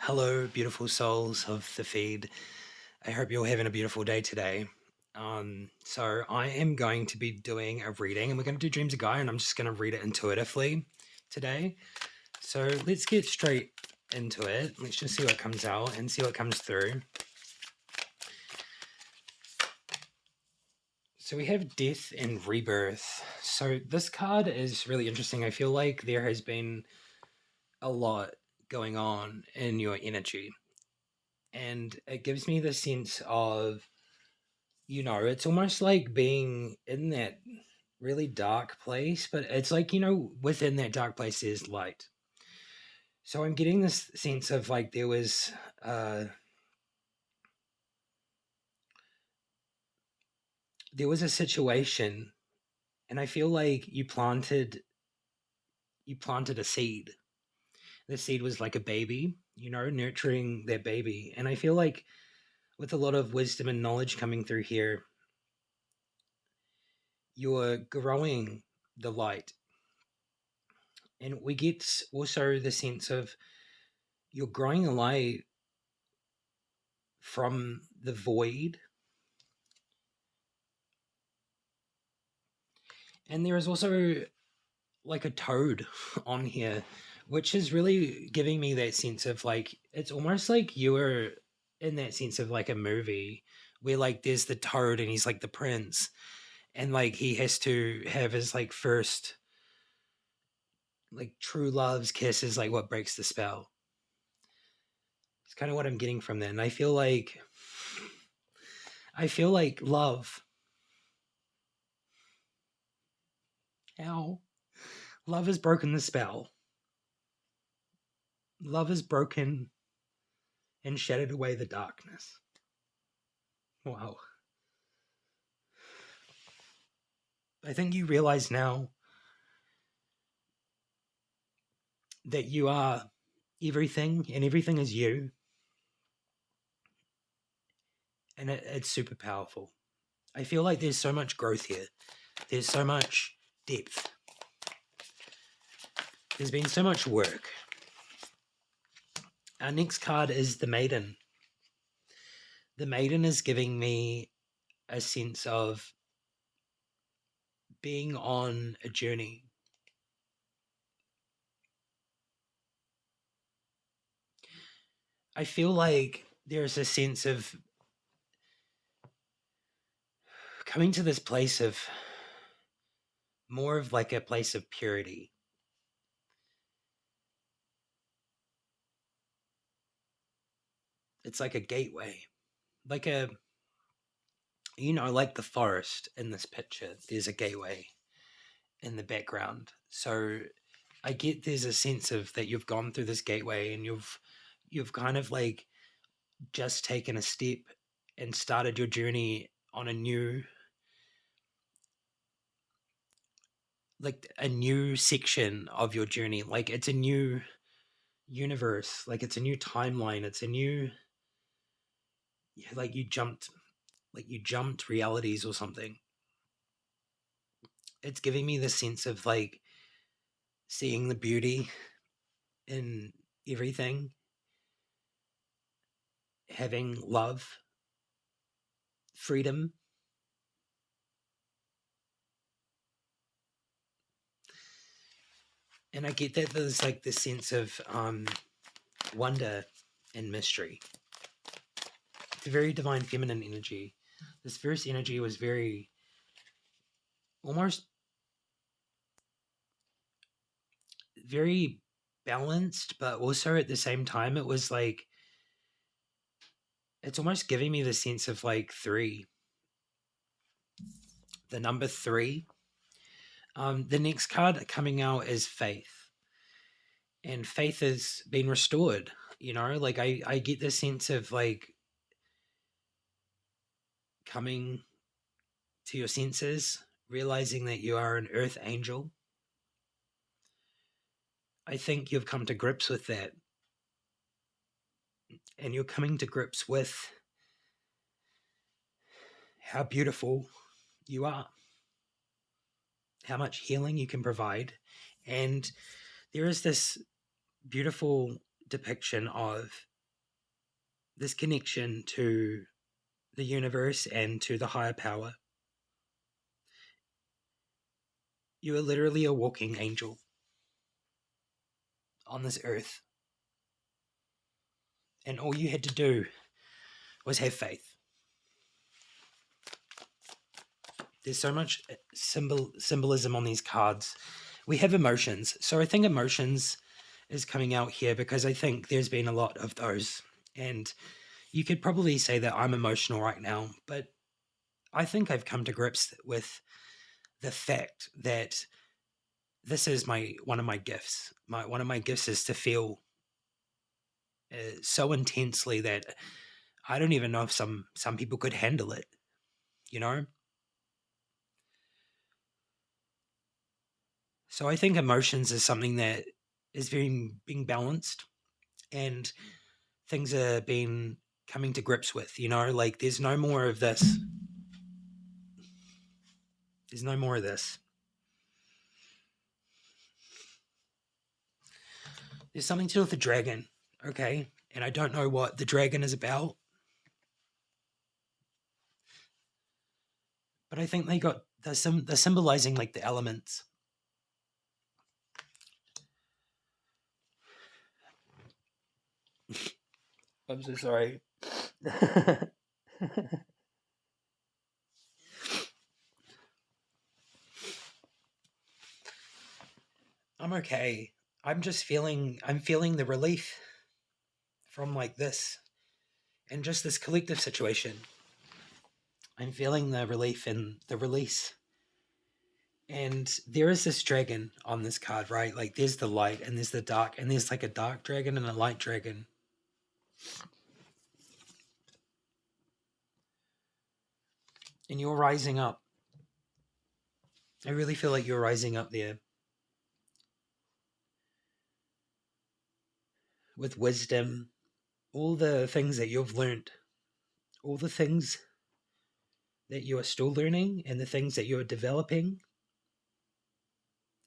Hello, beautiful souls of the feed. I hope you're having a beautiful day today. So I am going to be doing a reading, and we're going to do Dreams of Gaia, and I'm just going to read it intuitively today. So let's get straight into it. Let's just see what comes out and see what comes through. So we have Death and Rebirth. So this card is really interesting. I feel like there has been a lot going on in your energy, and it gives me the sense of it's almost like being in that really dark place, but it's like, within that dark place there's light. So I'm getting this sense of like uh there was a situation, and I feel like you planted a seed. The seed was like a baby, nurturing that baby. And I feel like with a lot of wisdom and knowledge coming through here, you're growing the light. And we get also the sense of you're growing a light from the void. And there is also like a toad on here, which is really giving me that sense of like, it's almost like you were in that sense of like a movie where like there's the toad and he's like the prince, and like he has to have his like first like true love's kiss is like what breaks the spell. It's kind of what I'm getting from that. And I feel like love, how love has broken the spell. Love has broken and shattered away the darkness. Wow. I think you realize now that you are everything and everything is you. And it's super powerful. I feel like there's so much growth here. There's so much depth. There's been so much work. Our next card is the Maiden. The Maiden is giving me a sense of being on a journey. I feel like there's a sense of coming to this place of more of like a place of purity. It's like a gateway, like like the forest in this picture. There's a gateway in the background. So I get there's a sense of that you've gone through this gateway, and you've kind of like just taken a step and started your journey on a new section of your journey. Like it's a new universe, like it's a new timeline, it's a new, yeah, like you jumped realities or something. It's giving me the sense of like seeing the beauty in everything, having love, freedom. And I get that there's like this sense of wonder and mystery. It's a very divine feminine energy. This first energy was very almost very balanced, but also at the same time it was like it's almost giving me the sense of like three, the number three. The next card coming out is Faith, and Faith has been restored. Like I get the sense of like coming to your senses, realizing that you are an earth angel. I think you've come to grips with that, and you're coming to grips with how beautiful you are, how much healing you can provide. And there is this beautiful depiction of this connection to the universe and to the higher power. You are literally a walking angel on this earth. And all you had to do was have faith. There's so much symbolism on these cards. We have emotions. So I think emotions is coming out here because I think there's been a lot of those. And you could probably say that I'm emotional right now, but I think I've come to grips with the fact that this is one of my gifts. One of my gifts is to feel so intensely that I don't even know if some people could handle it, you know? So I think emotions is something that is being balanced, and things are being coming to grips with, you know, like there's no more of this. There's no more of this. There's something to do with the dragon, okay? And I don't know what the dragon is about, but I think they're symbolizing like the elements. I'm so sorry. I'm okay. I'm feeling the relief from like this and just this collective situation. I'm feeling the relief and the release. And there is this dragon on this card, right? Like there's the light and there's the dark, and there's like a dark dragon and a light dragon. And you're rising up. I really feel like you're rising up there with wisdom, all the things that you've learned, all the things that you are still learning, and the things that you're developing.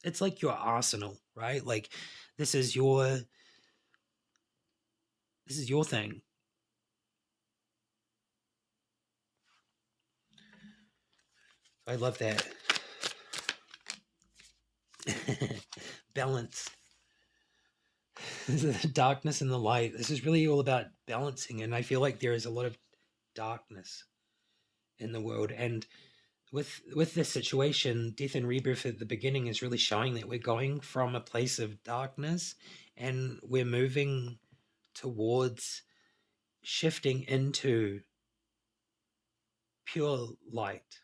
It's like your arsenal, right? Like this is your thing. I love that. Balance. The darkness and the light. This is really all about balancing, and I feel like there is a lot of darkness in the world. And with this situation, death and rebirth at the beginning is really showing that we're going from a place of darkness and we're moving towards shifting into pure light.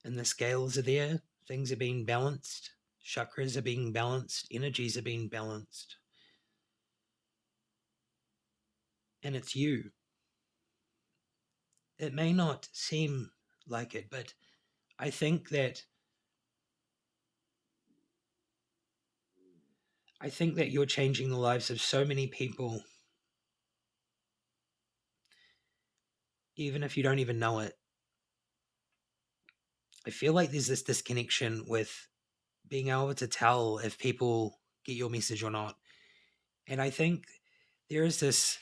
And the scales are there, things are being balanced, chakras are being balanced, energies are being balanced. And it's you. It may not seem like it, but I think that you're changing the lives of so many people, even if you don't even know it. I feel like there's this disconnection with being able to tell if people get your message or not. And I think there is this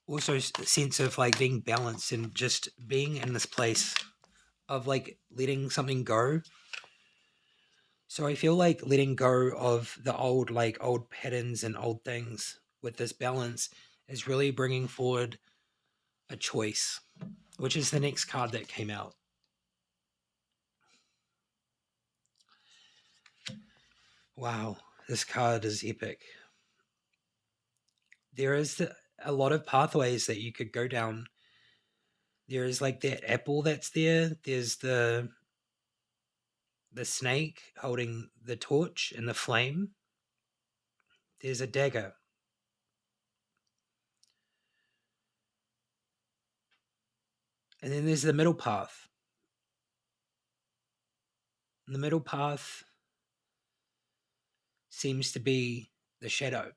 also sense of like being balanced and just being in this place of like letting something go. So I feel like letting go of the old patterns and old things with this balance is really bringing forward a choice, which is the next card that came out. Wow, this card is epic. There is a lot of pathways that you could go down. There is like that apple that's there. There's the snake holding the torch and the flame. There's a dagger. And then there's the middle path. And the middle path seems to be the shadow.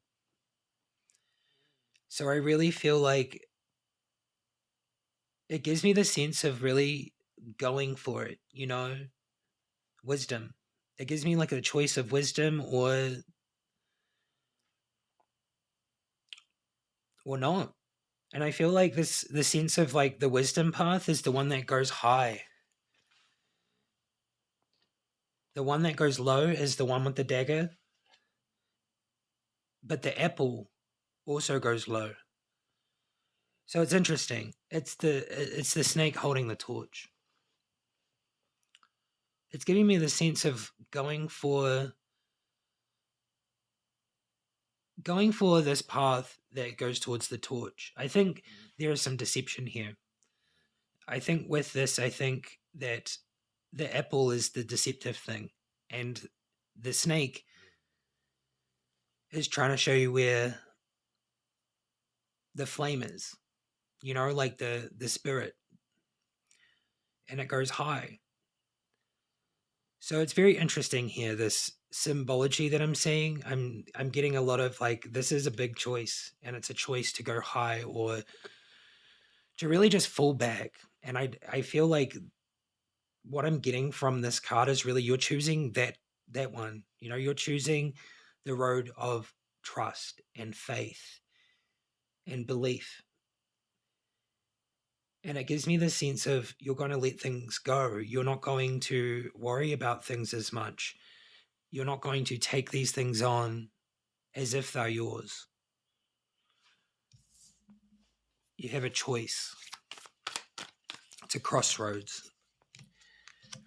So I really feel like it gives me the sense of really going for it, you know, wisdom. It gives me like a choice of wisdom or or not. And I feel like the sense of like the wisdom path is the one that goes high. The one that goes low is the one with the dagger, but the apple also goes low. So it's interesting. It's the snake holding the torch. It's giving me the sense of going for this path that goes towards the torch. I think there is some deception here. I think with this, I think that the apple is the deceptive thing, and the snake is trying to show you where the flame is. Like the spirit, and it goes high. So it's very interesting here, this symbology that I'm seeing. I'm getting a lot of like, this is a big choice, and it's a choice to go high or to really just fall back. And I feel like what I'm getting from this card is really you're choosing that one. You're choosing the road of trust and faith and belief. And it gives me the sense of you're going to let things go. You're not going to worry about things as much. You're not going to take these things on as if they're yours. You have a choice. It's a crossroads.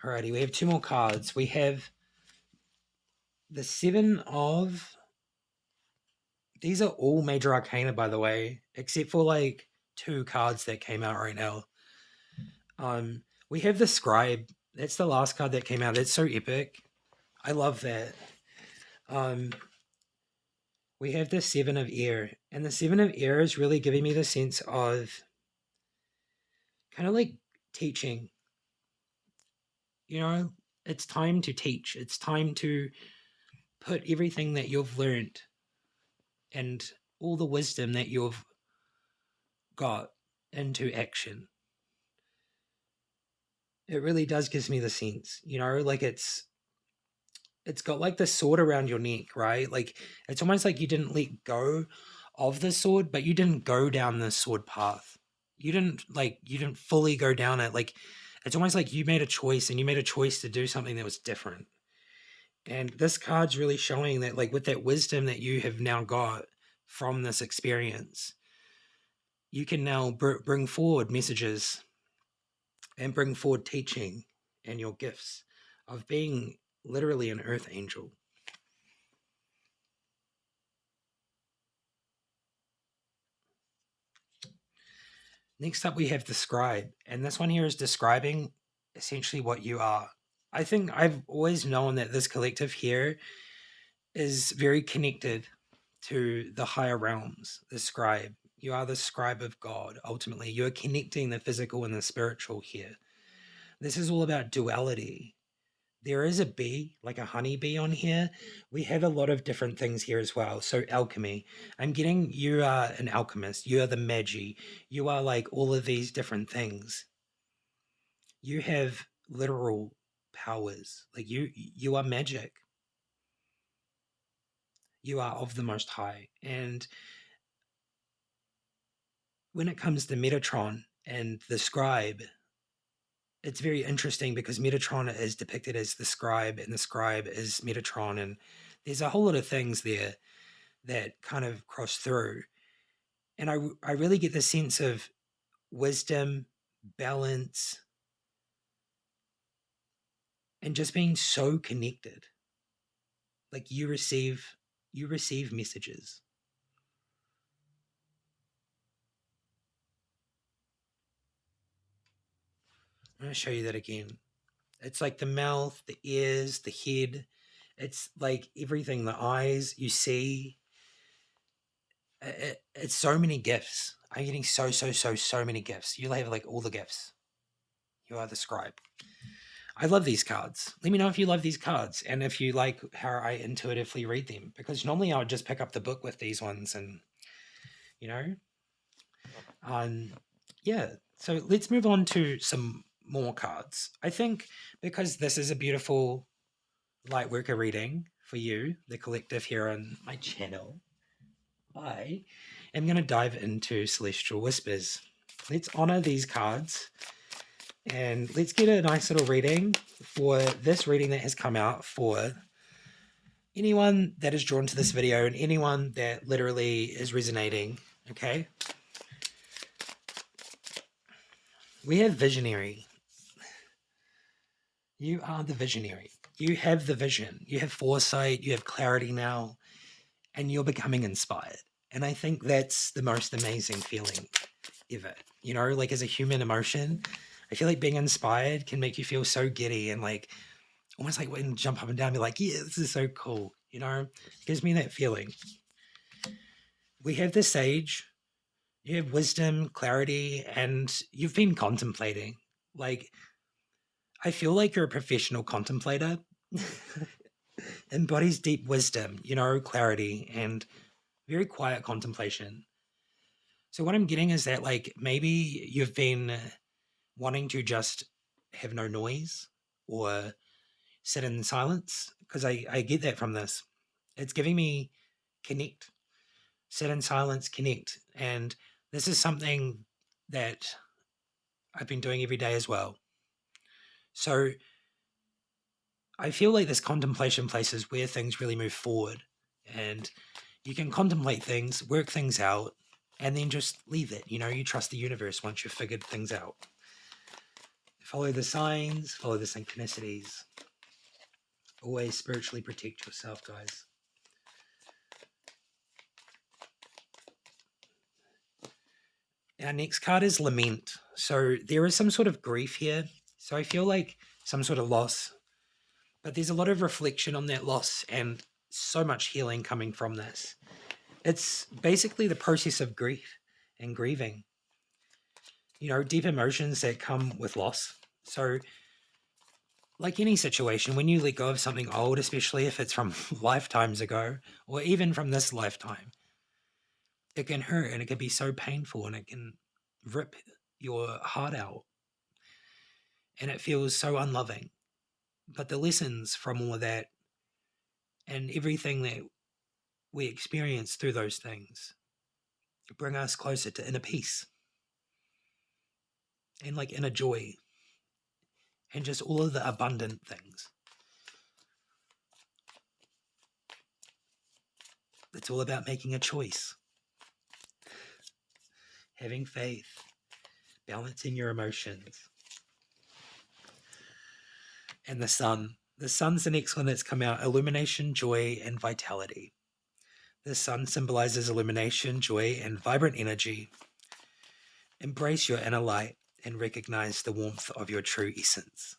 Alrighty, we have two more cards. We have the Seven of... These are all major arcana, by the way, except for like two cards that came out right now. We have the Scribe. That's the last card that came out. It's so epic. I love that. We have the Seven of Air, and the Seven of Air is really giving me the sense of kind of like teaching. It's time to teach. It's time to put everything that you've learned and all the wisdom that you've got into action. It really does gives me the sense, like it's got like the sword around your neck, right? Like it's almost like you didn't let go of the sword, but you didn't go down the sword path. You didn't fully go down it. Like it's almost like you made a choice, and you made a choice to do something that was different. And this card's really showing that, like, with that wisdom that you have now got from this experience, you can now bring forward messages and bring forward teaching and your gifts of being literally an earth angel. Next up, we have the Scribe, and this one here is describing essentially what you are. I think I've always known that this collective here is very connected to the higher realms, the Scribe. You are the Scribe of God, ultimately. You are connecting the physical and the spiritual here. This is all about duality. There is a bee, like a honey bee on here. We have a lot of different things here as well. So alchemy. I'm getting you are an alchemist. You are the magi. You are like all of these different things. You have literal powers. Like you are magic. You are of the Most High. And when it comes to Metatron and the Scribe, it's very interesting because Metatron is depicted as the Scribe, and the Scribe is Metatron, and there's a whole lot of things there that kind of cross through. And I really get the sense of wisdom, balance, and just being so connected. Like you receive messages. I'm going to show you that again. It's like the mouth, the ears, the head. It's like everything, the eyes, you see. It's so many gifts. I'm getting so many gifts. You have like all the gifts. You are the Scribe. I love these cards. Let me know if you love these cards and if you like how I intuitively read them, because normally I would just pick up the book with these ones and, you know, yeah. So let's move on to some more cards. I think because this is a beautiful light worker reading for you, the collective here on my channel, I am going to dive into Celestial Whispers. Let's honor these cards and let's get a nice little reading for this reading that has come out for anyone that is drawn to this video and anyone that literally is resonating. Okay. We have Visionary. You are the visionary. You have the vision. You have foresight. You have clarity now. And you're becoming inspired. And I think that's the most amazing feeling ever. You know, like as a human emotion, I feel like being inspired can make you feel so giddy and like almost like when jump up and down, be like, yeah, this is so cool. You know, it gives me that feeling. We have the sage, you have wisdom, clarity, and you've been contemplating. Like, I feel like you're a professional contemplator. Embodies deep wisdom, you know, clarity, and very quiet contemplation. So, what I'm getting is that, like, maybe you've been wanting to just have no noise or sit in silence, because I get that from this. It's giving me connect, sit in silence, connect. And this is something that I've been doing every day as well. So I feel like this contemplation place is where things really move forward and you can contemplate things, work things out, and then just leave it. You know, you trust the universe once you've figured things out. Follow the signs, follow the synchronicities. Always spiritually protect yourself, guys. Our next card is Lament. So there is some sort of grief here. So I feel like some sort of loss, but there's a lot of reflection on that loss and so much healing coming from this. It's basically the process of grief and grieving, you know, deep emotions that come with loss. So, like any situation, when you let go of something old, especially if it's from lifetimes ago or even from this lifetime, it can hurt and it can be so painful and it can rip your heart out and it feels so unloving. But the lessons from all of that and everything that we experience through those things bring us closer to inner peace and like inner joy and just all of the abundant things. It's all about making a choice, having faith, balancing your emotions. And the sun. The sun's the next one that's come out. Illumination, joy, and vitality. The sun symbolizes illumination, joy, and vibrant energy. Embrace your inner light and recognize the warmth of your true essence.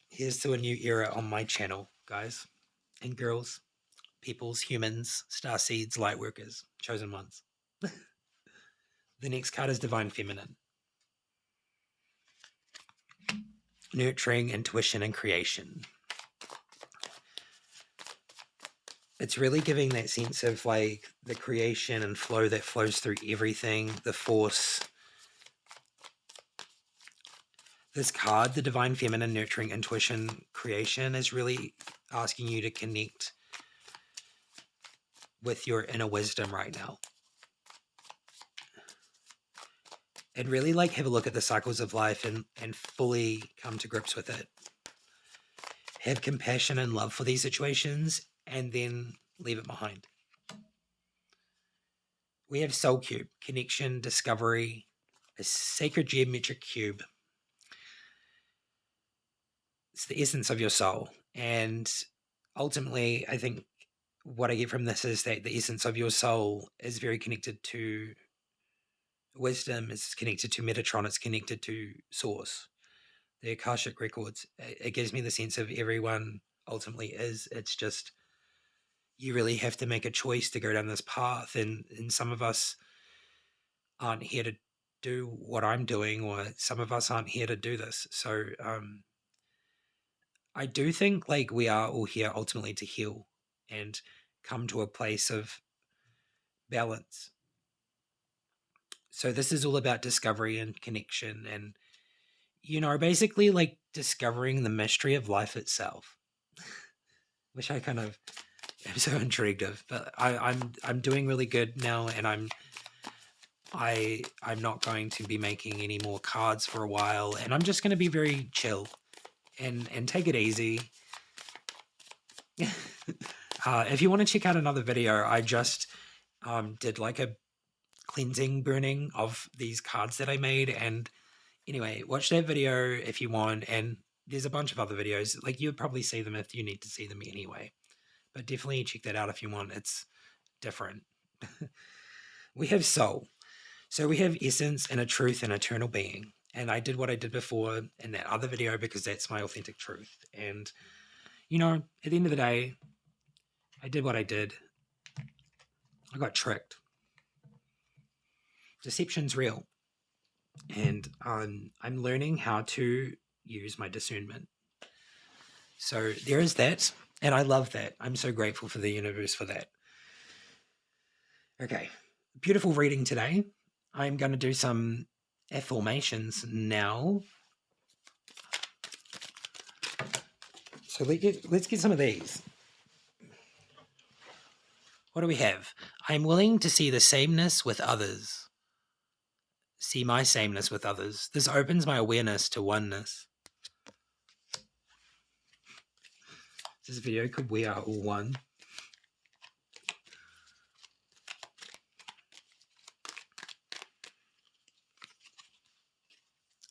Here's to a new era on my channel, guys and girls, peoples, humans, star seeds, light workers, chosen ones. The next card is Divine Feminine. Nurturing, intuition, and creation. It's really giving that sense of like the creation and flow that flows through everything, the force. This card, the Divine Feminine, Nurturing, Intuition, Creation, is really asking you to connect with your inner wisdom right now. And really like have a look at the cycles of life and fully come to grips with it. Have compassion and love for these situations and then leave it behind. We have Soul Cube, connection, discovery, a sacred geometric cube. It's the essence of your soul. And ultimately, I think what I get from this is that the essence of your soul is very connected to wisdom, it's connected to Metatron, it's connected to Source, the Akashic records. It gives me the sense of everyone ultimately is. It's just you really have to make a choice to go down this path, and some of us aren't here to do what I'm doing, or some of us aren't here to do this. So I do think like we are all here ultimately to heal and come to a place of balance. So this is all about discovery and connection and, you know, basically like discovering the mystery of life itself. which I kind of am so intrigued of. But I'm doing really good now, and I'm not going to be making any more cards for a while, and I'm just going to be very chill and take it easy. If you want to check out another video, I just did like a cleansing burning of these cards that I made, and anyway, watch that video if you want, and there's a bunch of other videos. Like, you'd probably see them if you need to see them anyway, but definitely check that out if you want. It's different. We have soul. So we have essence and a truth and eternal being. And I did what I did before in that other video because that's my authentic truth. And, you know, at the end of the day, I did what I did. I got tricked. Deception's real. And I'm learning how to use my discernment. So there is that. And I love that. I'm so grateful for the universe for that. Okay. Beautiful reading today. I'm going to do some affirmations now. So let's get some of these. What do we have? I'm willing to see the sameness with others. See my sameness with others. This opens my awareness to oneness. This video called We Are All One.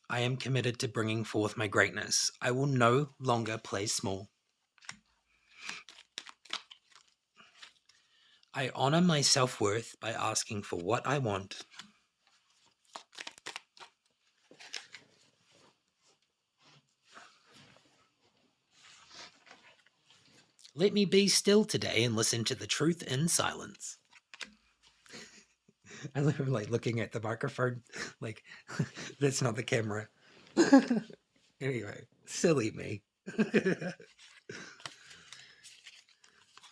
I am committed to bringing forth my greatness. I will no longer play small. I honor my self-worth by asking for what I want. Let me be still today and listen to the truth in silence. I live like looking at the microphone, like that's not the camera. Anyway, silly me.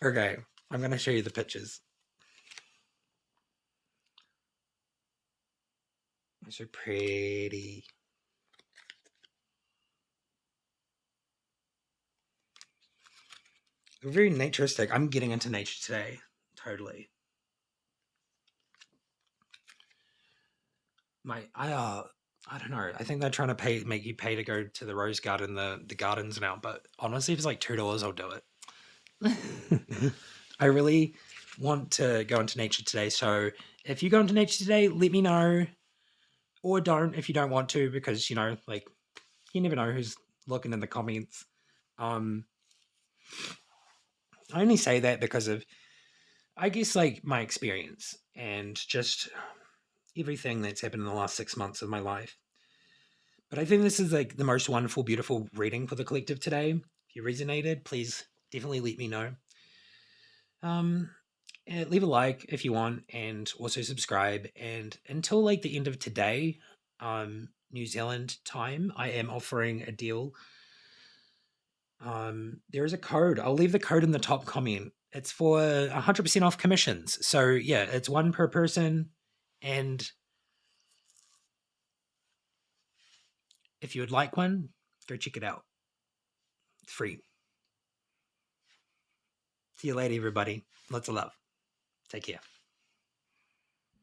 Okay, I'm going to show you the pictures. They're so pretty. They're very naturistic. I'm getting into nature today. Totally. I don't know. I think they're trying to make you pay to go to the rose garden, the gardens now. But honestly, if it's like $2, I'll do it. I really want to go into nature today. So if you go into nature today, let me know, or don't if you don't want to, because like you never know who's looking in the comments. I only say that because of, I guess, like my experience and just everything that's happened in the last 6 months of my life. But I think this is like the most wonderful, beautiful reading for the collective today. If you resonated, please definitely let me know. Leave a like if you want, and also subscribe. And until like the end of today, New Zealand time, I am offering a deal. There is a code. I'll leave the code in the top comment. It's for 100% off commissions. So yeah, it's one per person. And if you would like one, go check it out. It's free. See you later, everybody. Lots of love. Take care.